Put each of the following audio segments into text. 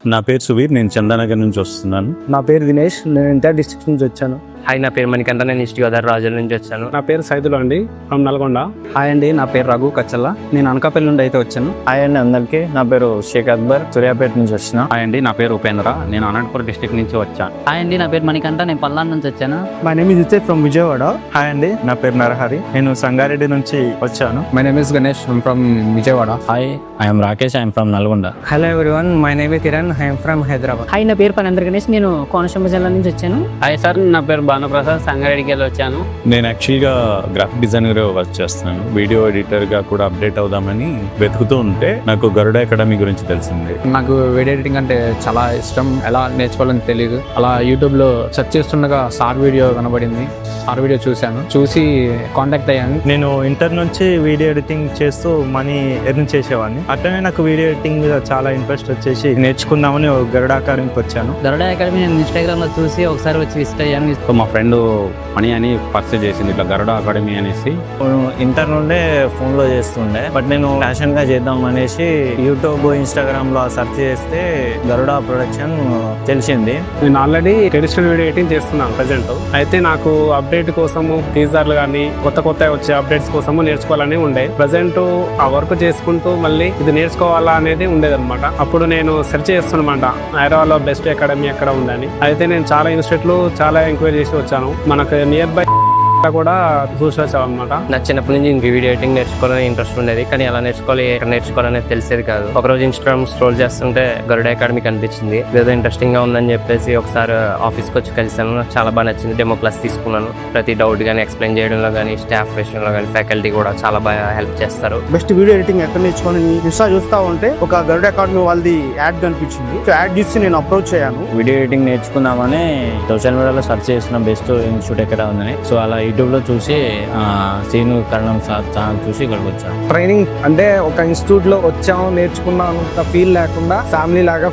నా పేరు సువీర్, నేను చందానగర్ నుంచి వస్తున్నాను. నా పేరు దినేష్, నేను ఎన్టీఆర్ డిస్ట్రిక్ట్ నుంచి వచ్చాను. హాయ్, నా పేరు మణికంఠ, నేను ఈస్ట్ గోదావరి రాజుల నుంచి వచ్చాను. నా పేరు సైదులు అండి, ఫ్రమ్ నల్గొండ. హాయ్ అండి, నా పేరు రఘు కచ్చల్ల, నేను అనకాపల్లి నుండి అయితే వచ్చాను. హాయ్ అండి అందరికీ, నా పేరు షేక్ అక్బర్, సూర్యాపేట నుంచి వచ్చిన. హాయ్ అండి, నా పేరు ఉపేంద్ర, నేను అనంతపురం డిస్ట్రిక్ట్ నుంచి వచ్చాను. హాయ్ అండి, నా పేరు మణికంఠ, నేను పల్నాడు నుంచి వచ్చాను. My name is Vijay from Vijayawada. Hi అండి, నా పేరు నరహరి, నేను సంగారెడ్డి నుంచి వచ్చాను. My name is Ganesh, from Vijayawada. Hi, I'm Rakesh, I'm from Nalgonda. Hello everyone, my name is Kiran, I'm from Hyderabad. Hi, నా పేరు పనేంద్ర గణేష్, నేను కోనసీమ జిల్లా నుంచి వచ్చాను. హాయ్ సార్, నా పేరు భానుప్రసాద్, సంగారెడ్డికి వెళ్ళి వచ్చాను. నేను యాక్చువల్గా గ్రాఫిక్ డిజైనర్ వర్క్ చేస్తున్నాను. వీడియో ఎడిటర్ గా కూడా అప్డేట్ అవుదామని వెతుకుతూ ఉంటే నాకు గరుడ అకాడమీ గురించి తెలిసింది. నాకు వీడియో ఎడిటింగ్ అంటే చాలా ఇష్టం, ఎలా నేర్చుకోవాలని తెలియదు. అలా యూట్యూబ్ లో సెర్చ్ చేస్తుండగా సార్ వీడియో కనబడింది, సార్ వీడియో చూసి కాంటాక్ట్ అయ్యాను. నేను ఇంటర్ నుంచి వీడియో ఎడిటింగ్ చేస్తూ మనీ ఎర్న్ చేసేవాడిని. అట్లనే నాకు వీడియో ఎడిటింగ్ మీద చాలా ఇంట్రెస్ట్ వచ్చేసి నేర్చుకుందామని గరుడ అకాడమీకి వచ్చాను. గరుడ అకాడమీ నేను ఇన్స్టాగ్రామ్ లో చూసి ఒకసారి వచ్చి విజిట్ అయ్యాను. సో మా ఫ్రెండ్ మనీ అని పర్చేజ్ చేసింది ఇట్లా గరుడ అకాడమీ అనేసి. ఇంటర్ నుండే ఫోన్ లో చేస్తుండే, బట్ నేను ఫ్యాషన్ గా చేద్దాం అనేసి యూట్యూబ్, ఇన్స్టాగ్రామ్ లో సెర్చ్ చేస్తే గరుడ ప్రొడక్షన్ తెలిసింది. నేను ఆల్రెడీ ట్రెడిషనల్ వీడియో ఎడిటింగ్ చేస్తున్నాను ప్రెసెంట్. అయితే నాకు అప్డేట్ కోసము టీజర్లు కానీ కొత్త వచ్చే అప్డేట్స్ కోసము నేర్చుకోవాలని ఉండే. ప్రెసెంట్ ఆ వర్క్ చేసుకుంటూ మళ్ళీ ఇది నేర్చుకోవాలా అనేది ఉండేదన్నమాట. అప్పుడు నేను సెర్చ్ చేస్తున్నమాట హైదరాబాద్ లో బెస్ట్ అకాడమీ ఎక్కడ ఉందని. అయితే నేను చాలా ఇన్స్టిట్యూట్లు చాలా ఎంక్వైరీ చేసి వచ్చాను. మనకు నియర్ బై కూడా చూసి వచ్చాం అనమాట. నా చిన్నప్పటి నుంచి ఇంక వీడియో ఎడిటింగ్ నేర్చుకోవాలని ఇంట్రెస్ట్ ఉండేది, కానీ ఎలా నేర్చుకోవాలి, ఎక్కడ నేర్చుకోవాలనేది తెలిసేది కాదు. ఒకరోజు ఇన్స్టాగ్రామ్ స్క్రోల్ చేస్తుంటే గరుడ అకాడమీ కనిపించింది. ఏదో ఇంట్రెస్టింగ్ గా ఉందని చెప్పేసి ఒకసారి ఆఫీస్కి వచ్చి కలిసాను. నాకు చాలా బాగా నచ్చింది. డెమో క్లాస్ తీసుకున్నాను. ప్రతి డౌట్ కానీ ఎక్స్ప్లెయిన్ చేయడంలో కానీ, స్టాఫ్ విషయంలో కానీ ఫ్యాకల్టీ కూడా చాలా బాగా హెల్ప్ చేస్తారు. బెస్ట్ వీడియో ఎడిటింగ్ ఎక్కడ నేర్చుకోవాలని ఇన్స్టా చూస్తా ఉంటే ఒక గరుడ అకాడమీ వాళ్ళది యాడ్ కనిపించింది. యాడ్ చూసి నేను అప్రోచ్ అయ్యాను. వీడియో ఎడిటింగ్ నేర్చుకుందామని సోషల్ మీడియాలో సెర్చ్ చేసిన బెస్ట్ ఇన్స్టిట్యూట్ ఎక్కడ ఉందని. సో అలా యూట్యూబ్ లో చూసి సీను కరణం సార్ ఛానల్ చూసి ఇక్కడికి వచ్చాను. ట్రైనింగ్ అంటే ఒక ఇన్స్టిట్యూట్ లో వచ్చాము నేర్చుకున్నాం అంత ఫీల్ లేకుండా ఫ్యామిలీ లాగా,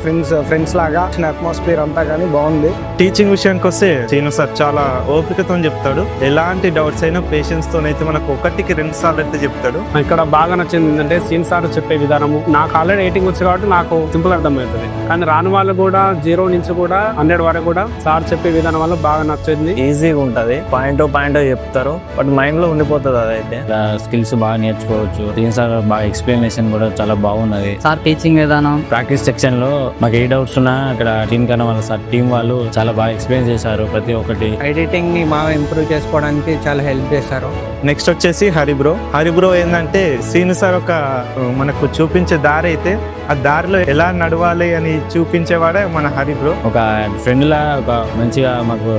ఫ్రెండ్స్ లాగా అట్మాస్ఫియర్ అంతా కానీ బాగుంది. టీచింగ్ విషయానికి వస్తే సీను సార్ చాలా ఓపికతో చెప్తాడు. ఎలాంటి డౌట్స్ అయినా పేషెన్స్ తోనైతే మనకు 1-2 సార్లు అయితే చెప్తాడు. ఇక్కడ బాగా నచ్చింది ఏంటంటే సీన్ సార్ చెప్పే విధానము. నాకు ఆల్రెడీ ఎడిటింగ్ వచ్చు కాబట్టి నాకు సింపుల్ అర్థమవుతుంది. కానీ రాని వాళ్ళు కూడా 0 నుంచి కూడా 100 వరకు కూడా సార్ చెప్పే విధానం వల్ల బాగా నచ్చింది. ఈజీగా ఉంటది, పాయింట్ చెప్తారు, బట్ మైండ్ లో ఉండిపోతుంది. అదైతే స్కిల్స్ బాగా నేర్చుకోవచ్చు. సీన్ సార్ బాగా ఎక్స్ప్లెనేషన్ కూడా చాలా బాగున్నది. సార్ టీచింగ్ విధానం, ప్రాక్టీస్ సెక్షన్ లో మాకు ఏ డౌట్స్ ఉన్నా అక్కడ టీమ్ కన్నా వాళ్ళ సార్ టీం వాళ్ళు చాలా బాగా ఎక్స్ప్లెయిన్ చేశారు ప్రతి ఒక్కటి. ఎడిటింగ్ ని బాగా ఇంప్రూవ్ చేసుకోవడానికి చాలా హెల్ప్ చేశారు. నెక్స్ట్ వచ్చేసి హరిబ్రో ఏంటంటే సీను సార్ ఒక మనకు చూపించే దారి అయితే ఆ దారిలో ఎలా నడవాలి అని చూపించేవాడే మన హరిబ్రో. ఒక ఫ్రెండ్ లా ఒక మంచిగా మాకు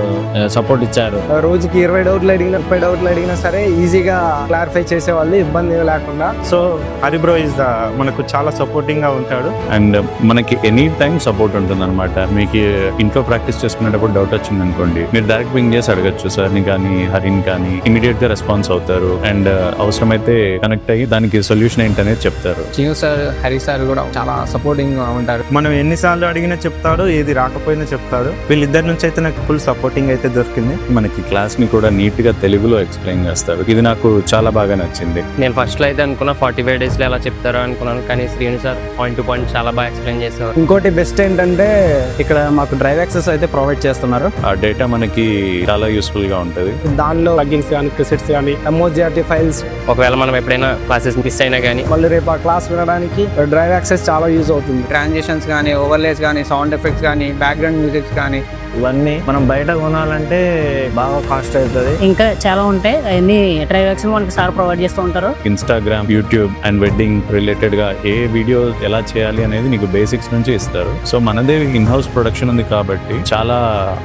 సపోర్ట్ ఇచ్చారు. రోజుకి 20 డౌట్లు అడిగినా 30 డౌట్లు అడిగినా సరే ఈజీగా క్లారిఫై చేసేవాళ్ళు, ఇబ్బంది లేకుండా. సో హరిబ్రో ఇస్ మనకు చాలా సపోర్టింగ్ గా ఉంటాడు. అండ్ మనకి ఎనీ టైం సపోర్ట్ ఉంటుంది అనమాట. మీకు ఇంట్లో ప్రాక్టీస్ చేసుకునేటప్పుడు డౌట్ వచ్చింది అనుకోండి, మీరు డైరెక్ట్ పింగ్ చేసి అడగచ్చు సార్ని కానీ హరిని కానీ. ఇమీడియట్ గా రెస్పాన్స్ అవుతారు అండ్ అవసరమైతే కనెక్ట్ అయ్యి దానికి సొల్యూషన్ ఏంటనేది చెప్తారు. సీను సార్, హరి సార్ కూడా చాలా సపోర్టింగ్ గా ఉంటారు. మనం ఎన్నిసార్లు అడిగినా చెప్తాడు, ఏది రాకపోయినా చెప్తాడు. వీళ్ళిద్దరి నుంచి అయితే నాకు ఫుల్ సపోర్టింగ్ అయితే దొరికింది. మనకి క్లాస్ ని కూడా నీట్ గా తెలుగులో ఎక్స్ప్లెయిన్ చేస్తారు. ఇది నాకు చాలా బాగా నచ్చింది. నేను ఫస్ట్ లో అయితే అనుకున్నా 45 days లో ఎలా చెప్తారో అనుకున్నాను, కానీ Srinu sir point to point చాలా బాగా ఎక్స్ప్లెయిన్ చేస్తారు. ఇంకోటి బెస్ట్ ఏంటంటే ఇక్కడ మాకు డ్రైవ్ యాక్సెస్ అయితే ప్రొవైడ్ చేస్తున్నారు. ఆ డేటా మనకి చాలా యూస్ఫుల్ గా ఉంటది. దానిలో ప్లగిన్స్ కానీ, ప్రిసెట్స్ కానీ, ఎంఓజిఆర్టీ ఫైల్స్. ఒకవేళ మనం ఎప్పుడైనా క్లాసెస్ మిస్ అయినా కానీ మళ్ళీ రేపు ఆ క్లాస్ వినడానికి డ్రైవ్ యాక్సెస్ చాలా యూజ్ అవుతుంది. ట్రాన్సిషన్స్ కానీ, ఓవర్లేస్ కానీ, సౌండ్ ఎఫెక్ట్స్ కానీ, బ్యాక్గ్రౌండ్ మ్యూజిక్స్ కానీ, ఇవన్నీ మనం బయట కొనాలంటే బాగా కాస్ట్ అవుతుంది. ఇంకా చాలా ఉంటాయి. అవన్నీ డ్రైవ్ యాక్షన్ మనకి సార్ ప్రొవైడ్ చేస్తూ ఉంటారు. Instagram, YouTube and wedding related గా ఏ వీడియో ఎలా చేయాలి అనేది నీకు బేసిక్స్ నుంచి ఇస్తారు. సో మనదే ఇన్ హౌస్ ప్రొడక్షన్ ఉంది కాబట్టి చాలా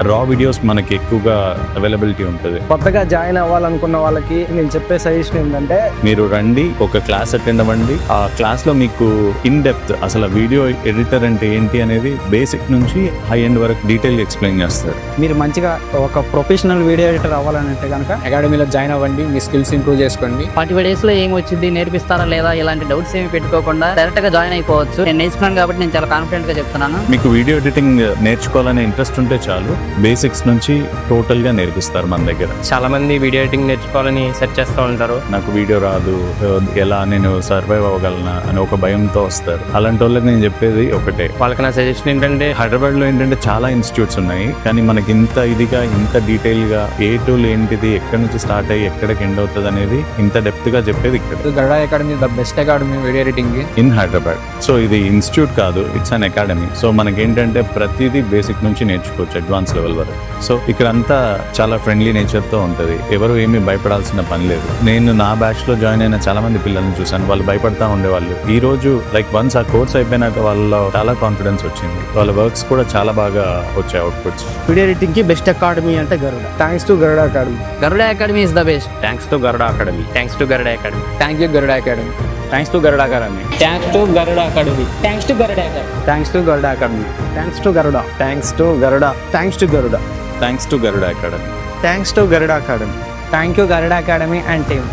రా వీడియోస్ మనకి ఎక్కువగా అవైలబిలిటీ ఉంటుంది. కొత్తగా జాయిన్ అవ్వాలనుకున్న వాళ్ళకి నేను చెప్పే సజెషన్ ఏంటంటే మీరు రండి, ఒక క్లాస్ అటెండ్ అవ్వండి. ఆ క్లాస్ లో మీకు ఇన్ డెప్త్ అసలు వీడియో ఎడిటర్ అంటే ఏంటి అనేది బేసిక్ నుంచి హై ఎండ్ వరకు డీటెయిల్ ఎక్స్ప్లెయిన్ ఎడిటింగ్ చేస్తారు. మీరు మంచిగా ఒక ప్రొఫెషనల్ వీడియో ఎడిటర్ అవ్వాలంటే కనుక అకాడమీలో జాయిన్ అవ్వండి, మీ స్కిల్స్ ఇంప్రూవ్ చేసుకోండి. 45 days లో ఏం వచ్చింది, నేర్పిస్తారా లేదా, ఇలాంటి డౌట్స్ ఏమి పెట్టుకోకుండా డైరెక్ట్ గా జాయిన్ అయిపోవచ్చు. నేను నేర్చుకున్నాను కాబట్టి నేను చాలా కాన్ఫిడెంట్ గా చెప్తున్నాను. మీకు వీడియో ఎడిటింగ్ నేర్చుకోవాలనే ఇంట్రెస్ట్ ఉంటే చాలు, బేసిక్స్ నుంచి టోటల్ గా నేర్పిస్తారు మన దగ్గర. చాలా మంది వీడియో ఎడిటింగ్ నేర్చుకోవాలని సెర్చ్ చేస్తూ ఉంటారు. నాకు వీడియో రాదు, ఎలా నేను సర్వైవ్ అవ్వగలనా అని ఒక భయంతో వస్తారు. అలాంటి వాళ్ళకి నేను చెప్పేది ఒకటే, వాళ్ళకి నా సజెషన్ ఏంటంటే, హైదరాబాద్ లో ఏంటంటే చాలా ఇన్స్టిట్యూట్స్ ఉన్నాయి, కానీ మనకి ఇంత ఇదిగా ఇంత డీటెయిల్ గా ఏ టూల్ ఏంటిది, ఎక్కడి నుంచి స్టార్ట్ అయ్యి ఎక్కడికి ఎండ్ అవుతుంది అనేది ఇంత డెప్త్ గా చెప్పేది ఇక్కడ. Garuda academy the best academy video editing in Hyderabad. So ఇది ఇన్స్టిట్యూట్ కాదు, ఇట్స్ అన్ అకాడమీ. సో మనకేంటంటే ప్రతిదీ బేసిక్ నుంచి నేర్చుకోవచ్చు అడ్వాన్స్ లెవెల్ వరకు. సో ఇక్కడ అంతా చాలా ఫ్రెండ్లీ నేచర్ తో ఉంటది, ఎవరు ఏమీ భయపడాల్సిన పని లేదు. నేను నా బ్యాచ్ లో జాయిన్ అయిన చాలా మంది పిల్లల్ని చూసాను, వాళ్ళు భయపడతా ఉండేవాళ్ళు. ఈ రోజు లైక్ వన్స్ ఆ కోర్స్ అయిపోయినాక వాళ్ళలో చాలా కాన్ఫిడెన్స్ వచ్చింది, వాళ్ళ వర్క్స్ కూడా చాలా బాగా వచ్చాయి అవుట్పుట్స్. వీడియో ఎడిటింగ్ కి బెస్ట్ అకాడమీ అంటే Garuda. Thanks to Garuda academy. Garuda academy is the best. Thanks to Garuda academy. Thanks to Garuda academy. Thank you Garuda academy. Thanks to Garuda academy. Thanks to Garuda academy. Thanks to Garuda academy. Thanks to Garuda academy. Thanks to Garuda. Thanks to Garuda. Thanks to Garuda. Thanks to Garuda academy. Thanks to Garuda academy. Thank you Garuda academy and team.